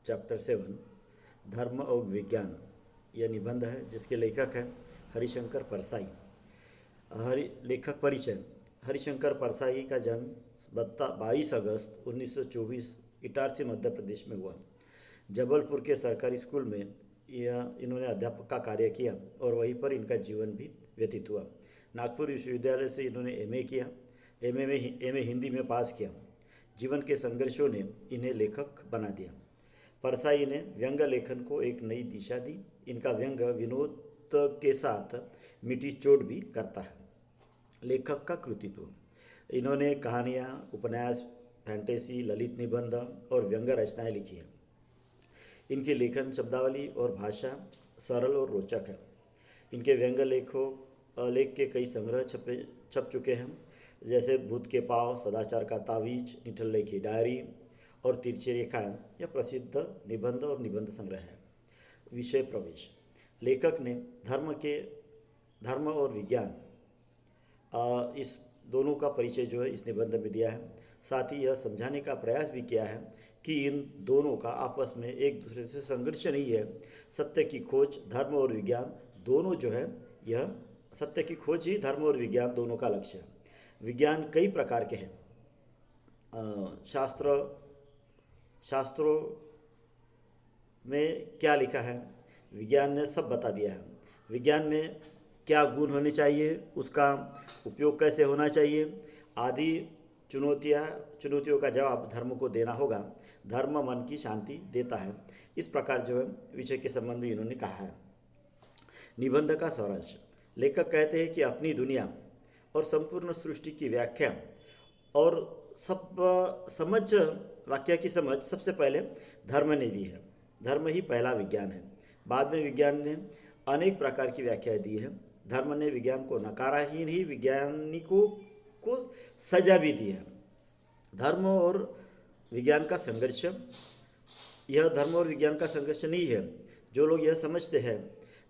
Chapter 7 धर्म और विज्ञान। यह निबंध है जिसके लेखक हैं हरिशंकर परसाई। लेखक परिचय। हरिशंकर परसाई का जन्म 22 अगस्त 1924 इटारसी मध्य प्रदेश में हुआ। जबलपुर के सरकारी स्कूल में इन्होंने अध्यापक का कार्य किया और वहीं पर इनका जीवन भी व्यतीत हुआ। नागपुर विश्वविद्यालय से इन्होंने एमए किया। एमए हिंदी में पास किया। जीवन के संघर्षों ने इन्हें लेखक बना दिया। परसाई ने व्यंग लेखन को एक नई दिशा दी। इनका व्यंग विनोद के साथ मीठी चोट भी करता है। लेखक का कृतित्व। इन्होंने कहानियाँ, उपन्यास, फैंटेसी, ललित निबंध और व्यंग रचनाएं लिखी हैं। इनकी लेखन शब्दावली और भाषा सरल और रोचक है। इनके व्यंग लेख के कई संग्रह छप चुके हैं, जैसे भूत के पाँव, सदाचार का तावीज, निठल्ले की डायरी और तिरछी रेखाएं। यह प्रसिद्ध निबंध और निबंध संग्रह है। विषय प्रवेश। लेखक ने धर्म और विज्ञान इस दोनों का परिचय जो है इस निबंध में दिया है। साथ ही यह समझाने का प्रयास भी किया है कि इन दोनों का आपस में एक दूसरे से संघर्ष नहीं है। सत्य की खोज, धर्म और विज्ञान दोनों जो है, यह सत्य की खोज ही धर्म और विज्ञान दोनों का लक्ष्य है। विज्ञान कई प्रकार के हैं। शास्त्रों में क्या लिखा है, विज्ञान ने सब बता दिया है। विज्ञान में क्या गुण होने चाहिए, उसका उपयोग कैसे होना चाहिए आदि चुनौतियों का जवाब धर्म को देना होगा। धर्म मन की शांति देता है। इस प्रकार जो है विषय के संबंध में इन्होंने कहा है। निबंध का सारांश। लेखक कहते हैं कि अपनी दुनिया और संपूर्ण सृष्टि की व्याख्या और वाक्य की समझ सबसे पहले धर्म ने दी है। धर्म ही पहला विज्ञान है। बाद में विज्ञान ने अनेक प्रकार की व्याख्याएं दी है। धर्म ने विज्ञान को नकारा ही नहीं, वैज्ञानिकों को सजा भी दी है। धर्म और विज्ञान का संघर्ष, यह धर्म और विज्ञान का संघर्ष नहीं है। जो लोग यह समझते हैं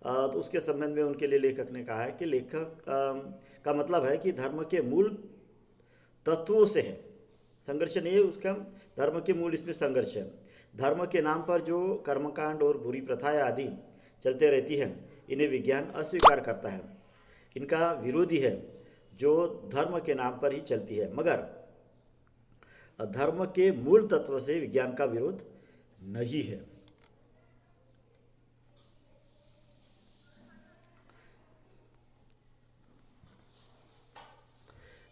तो उसके संबंध में उनके लिए लेखक ने कहा है कि लेखक का मतलब है कि धर्म के मूल तत्वों से है, संघर्ष नहीं है उसका। धर्म के मूल इसमें संघर्ष है। धर्म के नाम पर जो कर्मकांड और बुरी प्रथाएं आदि चलते रहती हैं, इन्हें विज्ञान अस्वीकार करता है। इनका विरोधी है जो धर्म के नाम पर ही चलती है, मगर धर्म के मूल तत्व से विज्ञान का विरोध नहीं है।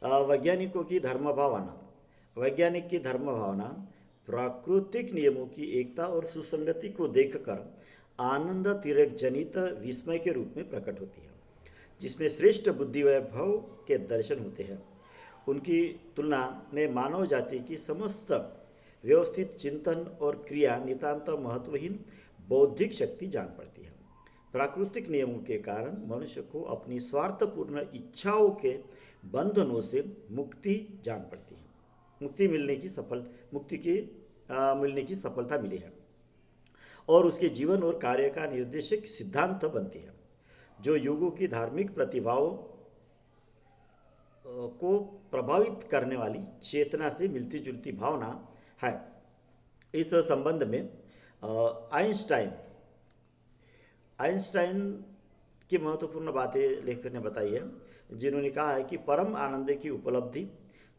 वैज्ञानिकों की धर्म भावना। वैज्ञानिक की धर्म भावना प्राकृतिक नियमों की एकता और सुसंगति को देखकर आनंद तिरक जनित विस्मय के रूप में प्रकट होती है, जिसमें श्रेष्ठ बुद्धि वैभव के दर्शन होते हैं। उनकी तुलना में मानव जाति की समस्त व्यवस्थित चिंतन और क्रिया नितांत महत्वहीन बौद्धिक शक्ति जान पड़ती है। प्राकृतिक नियमों के कारण मनुष्य को अपनी स्वार्थपूर्ण इच्छाओं के बंधनों से मुक्ति जान पड़ती है। मुक्ति मिलने की सफलता मिली है और उसके जीवन और कार्य का निर्देशक सिद्धांत बनती है, जो युगों की धार्मिक प्रतिभाओं को प्रभावित करने वाली चेतना से मिलती जुलती भावना है। इस संबंध में आइंस्टाइन की महत्वपूर्ण बातें लेखक ने बताई है, जिन्होंने कहा है कि परम आनंद की उपलब्धि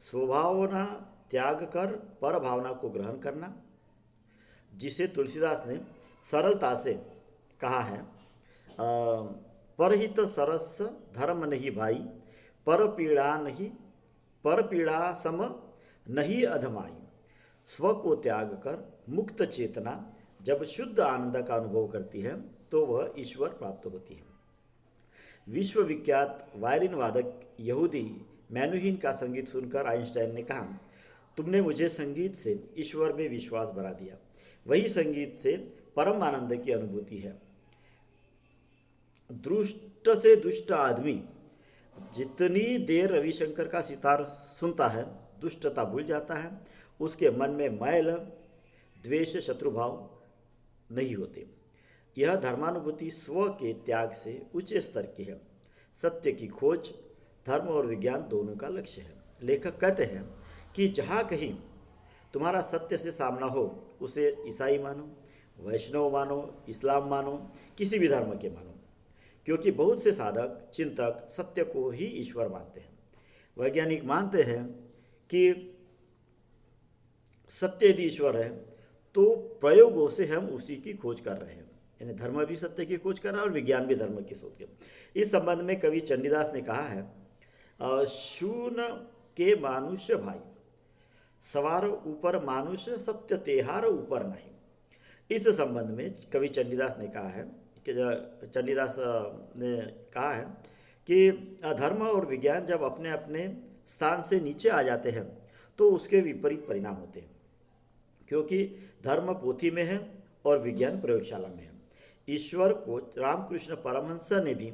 स्वभावना त्याग कर पर भावना को ग्रहण करना, जिसे तुलसीदास ने सरलता से कहा है, परहित सरस धर्म नहीं भाई, पर पीड़ा सम नहीं अधमाई। स्व को त्याग कर मुक्त चेतना जब शुद्ध आनंद का अनुभव करती है तो वह ईश्वर प्राप्त होती है। विश्वविख्यात वायलिन वादक यहूदी मैनुहिन का संगीत सुनकर आइंस्टाइन ने कहा, तुमने मुझे संगीत से ईश्वर में विश्वास बढ़ा दिया। वही संगीत से परम आनंद की अनुभूति है। दुष्ट से दुष्ट आदमी जितनी देर रविशंकर का सितार सुनता है, दुष्टता भूल जाता है। उसके मन में मैल, द्वेष, शत्रुभाव नहीं होते। यह धर्मानुभूति स्व के त्याग से उच्च स्तर की है। सत्य की खोज धर्म और विज्ञान दोनों का लक्ष्य है। लेखक कहते हैं कि जहाँ कहीं तुम्हारा सत्य से सामना हो, उसे ईसाई मानो, वैष्णव मानो, इस्लाम मानो, किसी भी धर्म के मानो, क्योंकि बहुत से साधक चिंतक सत्य को ही ईश्वर मानते हैं। वैज्ञानिक मानते हैं कि सत्य यदि ईश्वर है तो प्रयोगों से हम उसी की खोज कर रहे हैं, यानी धर्म भी सत्य की खोज कर रहा है और विज्ञान भी धर्म की खोज कर। इस संबंध में कवि चंडीदास ने कहा है, शून के मानुष्य भाई, सवार ऊपर मानुष, सत्य तेहार ऊपर नहीं। इस संबंध में कवि चंडीदास ने कहा है कि चंडीदास ने कहा है कि धर्म और विज्ञान जब अपने अपने स्थान से नीचे आ जाते हैं तो उसके विपरीत परिणाम होते हैं, क्योंकि धर्म पोथी में है और विज्ञान प्रयोगशाला में है। ईश्वर को रामकृष्ण परमहंस ने भी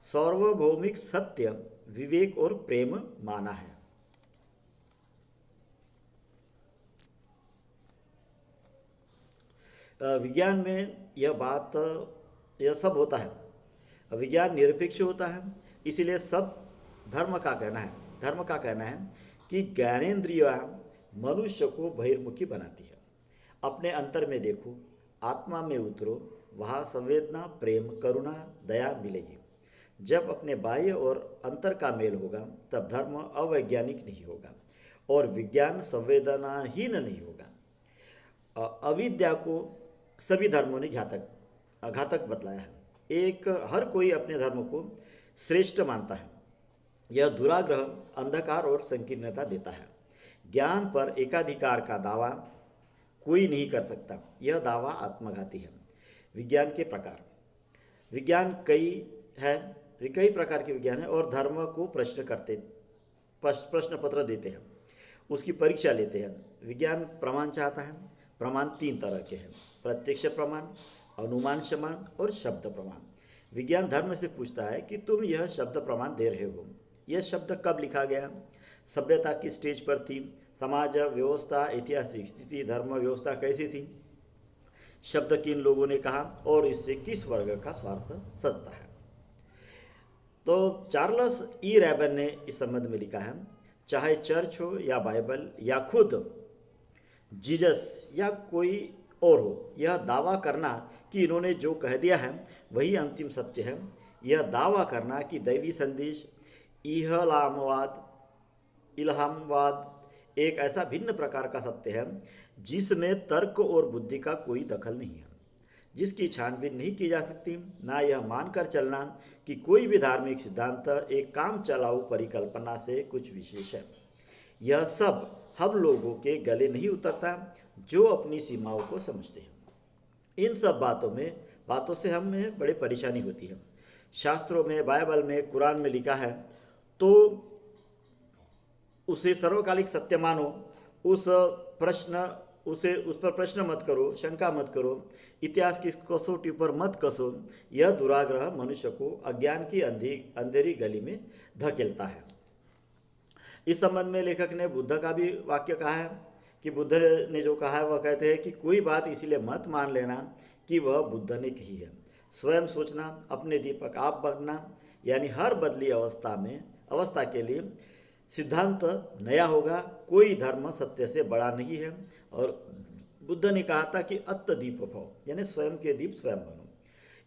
सार्वभौमिक सत्य, विवेक और प्रेम माना है। विज्ञान में यह सब होता है। विज्ञान निरपेक्ष होता है, इसीलिए सब धर्म का कहना है कि ज्ञानेंद्रिय मनुष्य को बहिर्मुखी बनाती है। अपने अंतर में देखो, आत्मा में उतरो, वहाँ संवेदना, प्रेम, करुणा, दया मिलेगी। जब अपने बाह्य और अंतर का मेल होगा तब धर्म अवैज्ञानिक नहीं होगा और विज्ञान संवेदनाहीन नहीं होगा। अविद्या को सभी धर्मों ने घातक बतलाया है। हर कोई अपने धर्म को श्रेष्ठ मानता है। यह दुराग्रह, अंधकार और संकीर्णता देता है। ज्ञान पर एकाधिकार का दावा कोई नहीं कर सकता, यह दावा आत्मघाती है। विज्ञान के प्रकार, विज्ञान कई प्रकार के विज्ञान है और धर्म को प्रश्न पत्र देते हैं, उसकी परीक्षा लेते हैं। विज्ञान प्रमाण चाहता है। प्रमाण 3 तरह के हैं, प्रत्यक्ष प्रमाण, अनुमान प्रमाण और शब्द प्रमाण। विज्ञान धर्म से पूछता है कि तुम यह शब्द प्रमाण दे रहे हो, यह शब्द कब लिखा गया, सभ्यता किस स्टेज पर थी, समाज व्यवस्था, ऐतिहासिक स्थिति, धर्म व्यवस्था कैसी थी, शब्द किन लोगों ने कहा और इससे किस वर्ग का स्वार्थ सजता है। तो चार्ल्स ई रैबन ने इस संबंध में लिखा है, चाहे चर्च हो या बाइबल या खुद जीसस या कोई और हो, यह दावा करना कि इन्होंने जो कह दिया है वही अंतिम सत्य है, यह दावा करना कि दैवी संदेश, इल्हामवाद एक ऐसा भिन्न प्रकार का सत्य है जिसमें तर्क और बुद्धि का कोई दखल नहीं है, जिसकी छानबीन नहीं की जा सकती, ना यह मानकर चलना कि कोई भी धार्मिक सिद्धांत एक काम चलाऊ परिकल्पना से कुछ विशेष है। यह सब हम लोगों के गले नहीं उतरता जो अपनी सीमाओं को समझते हैं। इन सब बातों से हमें बड़ी परेशानी होती है। शास्त्रों में, बाइबल में, कुरान में लिखा है तो उसे सर्वकालिक सत्य मानो, उस पर प्रश्न मत करो, शंका मत करो, इतिहास की कसौटी पर मत कसो। यह दुराग्रह मनुष्य को अज्ञान की अंधेरी गली में धकेलता है। इस संबंध में लेखक ने बुद्ध का भी वाक्य कहा है कि बुद्ध ने जो कहा है वह कहते हैं कि कोई बात इसलिए मत मान लेना कि वह बुद्ध ने कही है। स्वयं सोचना, अपने दीपक आप बनना, यानी हर बदली अवस्था के लिए सिद्धांत नया होगा। कोई धर्म सत्य से बड़ा नहीं है। और बुद्ध ने कहा था कि अत्त दीप भव, यानी स्वयं के दीप स्वयं बनो।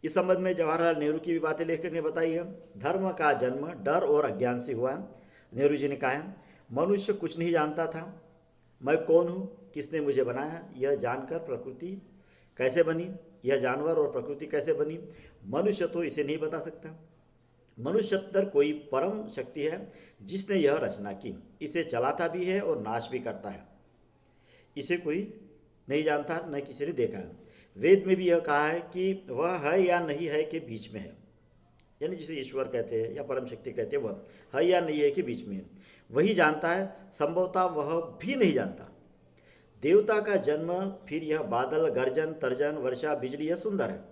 इस संबंध में जवाहरलाल नेहरू की भी बातें लेखक ने बताई है। धर्म का जन्म डर और अज्ञान से हुआ। नेहरू जी ने कहा है, मनुष्य कुछ नहीं जानता था, मैं कौन हूँ, किसने मुझे बनाया, यह जानकर प्रकृति कैसे बनी, यह जानवर और प्रकृति कैसे बनी, मनुष्य तो इसे नहीं बता सकता। मनुष्य अंदर कोई परम शक्ति है जिसने यह रचना की, इसे चलाता भी है और नाश भी करता है। इसे कोई नहीं जानता, न किसी ने देखा है। वेद में भी यह कहा है कि वह है या नहीं है के बीच में है, यानी जिसे ईश्वर कहते हैं या परम शक्ति कहते हैं, वह है या नहीं है के बीच में है, वही जानता है। संभवतः वह भी नहीं जानता। देवता का जन्म, फिर यह बादल, गर्जन, तर्जन, वर्षा, बिजली, यह सुंदर है,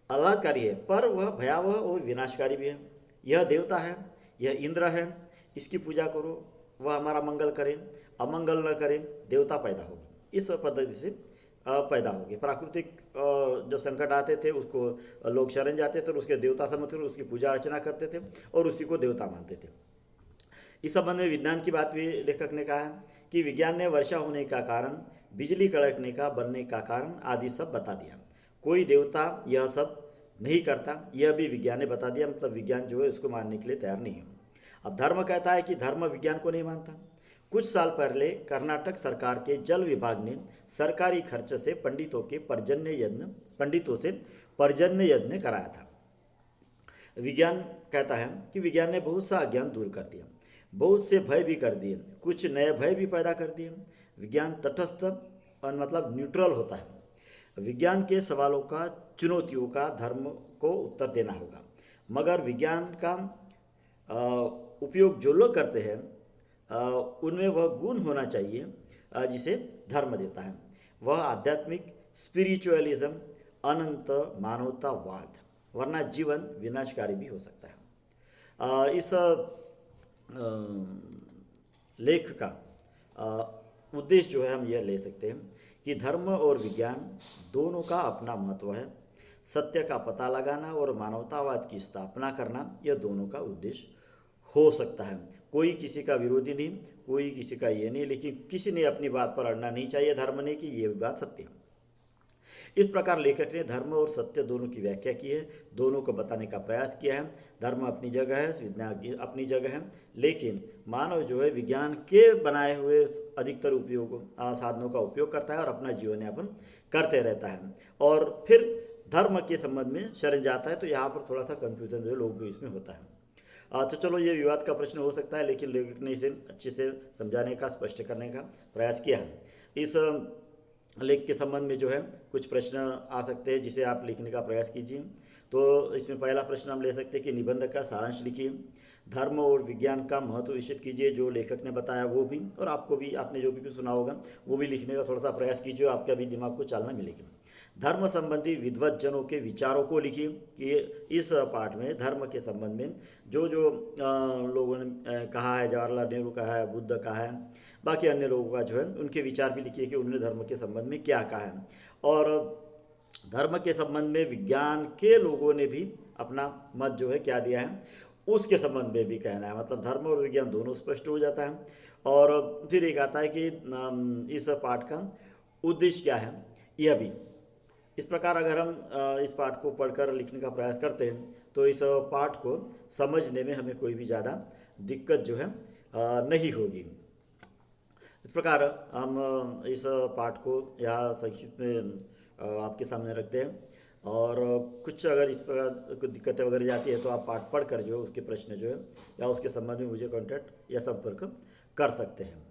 आह्लादकारी है, पर वह भयावह और विनाशकारी भी है। यह देवता है, यह इंद्र है, इसकी पूजा करो, वह हमारा मंगल करे, अमंगल न करे, देवता पैदा होगी। इस पद्धति से पैदा होगी। प्राकृतिक जो संकट आते थे उसको लोग शरण जाते थे और उसके देवता समझ कर उसकी पूजा अर्चना करते थे और उसी को देवता मानते थे। इस संबंध में विज्ञान की बात भी लेखक ने कहा है कि विज्ञान ने वर्षा होने का कारण, बिजली कड़कने का बनने का कारण आदि सब बता दिया। कोई देवता यह सब नहीं करता, यह भी विज्ञान ने बता दिया। मतलब विज्ञान जो है उसको मानने के लिए तैयार नहीं है। अब धर्म कहता है कि धर्म विज्ञान को नहीं मानता। कुछ साल पहले कर्नाटक सरकार के जल विभाग ने सरकारी खर्च से पंडितों से पर्जन्य यज्ञ कराया था। विज्ञान कहता है कि विज्ञान ने बहुत सा अज्ञान दूर कर दिया, बहुत से भय भी कर दिए, कुछ नए भय भी पैदा कर दिए। विज्ञान तटस्थ और मतलब न्यूट्रल होता है। विज्ञान के सवालों का, चुनौतियों का धर्म को उत्तर देना होगा। मगर विज्ञान का उपयोग जो लोग करते हैं उनमें वह गुण होना चाहिए जिसे धर्म देता है। वह आध्यात्मिक स्पिरिचुअलिज्म, अनंत मानवतावाद, वरना जीवन विनाशकारी भी हो सकता है। इस लेख का उद्देश्य जो है हम यह ले सकते हैं कि धर्म और विज्ञान दोनों का अपना महत्व है। सत्य का पता लगाना और मानवतावाद की स्थापना करना, यह दोनों का उद्देश्य हो सकता है। कोई किसी का विरोधी नहीं, कोई किसी का ये नहीं, लेकिन किसी ने अपनी बात पर अड़ना नहीं चाहिए धर्म ने कि ये बात सत्य है। इस प्रकार लेखक ने धर्म और सत्य दोनों की व्याख्या की है, दोनों को बताने का प्रयास किया है। धर्म अपनी जगह है, विज्ञान अपनी जगह है, लेकिन मानव जो है विज्ञान के बनाए हुए अधिकतर साधनों का उपयोग करता है और अपना जीवन यापन करते रहता है और फिर धर्म के संबंध में शरण जाता है। तो यहाँ पर थोड़ा सा कन्फ्यूजन जो है लोगों को इसमें होता है। तो चलो ये विवाद का प्रश्न हो सकता है, लेकिन लेखक ने इसे अच्छे से समझाने का, स्पष्ट करने का प्रयास किया है। इस लेख के संबंध में जो है कुछ प्रश्न आ सकते हैं जिसे आप लिखने का प्रयास कीजिए। तो इसमें पहला प्रश्न हम ले सकते हैं कि निबंध का सारांश लिखिए, धर्म और विज्ञान का महत्व विषित कीजिए, जो लेखक ने बताया वो भी, और आपको भी, आपने जो भी सुना होगा वो भी लिखने का थोड़ा सा प्रयास कीजिए, आपका भी दिमाग को चालना मिलेगी। धर्म संबंधी विद्वत जनों के विचारों को लिखिए कि इस पाठ में धर्म के संबंध में जो जो लोगों ने कहा है, जवाहरलाल नेहरू कहा है, बुद्ध कहा है, बाकी अन्य लोगों का जो है उनके विचार भी लिखिए कि उन्होंने धर्म के संबंध में क्या कहा है। और धर्म के संबंध में विज्ञान के लोगों ने भी अपना मत जो है क्या दिया है उसके संबंध में भी कहना है। मतलब धर्म और विज्ञान दोनों स्पष्ट हो जाता है। और फिर एक आता है कि इस पाठ का उद्देश्य क्या है, यह भी। इस प्रकार अगर हम इस पाठ को पढ़कर लिखने का प्रयास करते हैं तो इस पाठ को समझने में हमें कोई भी ज़्यादा दिक्कत जो है नहीं होगी। इस प्रकार हम इस पाठ को यहाँ संक्षिप्त में आपके सामने रखते हैं। और कुछ अगर इस प्रकार कुछ दिक्कतें वगैरह जाती है तो आप पाठ पढ़ कर जो उसके प्रश्न जो है या उसके संबंध में मुझे कांटेक्ट या संपर्क कर सकते हैं।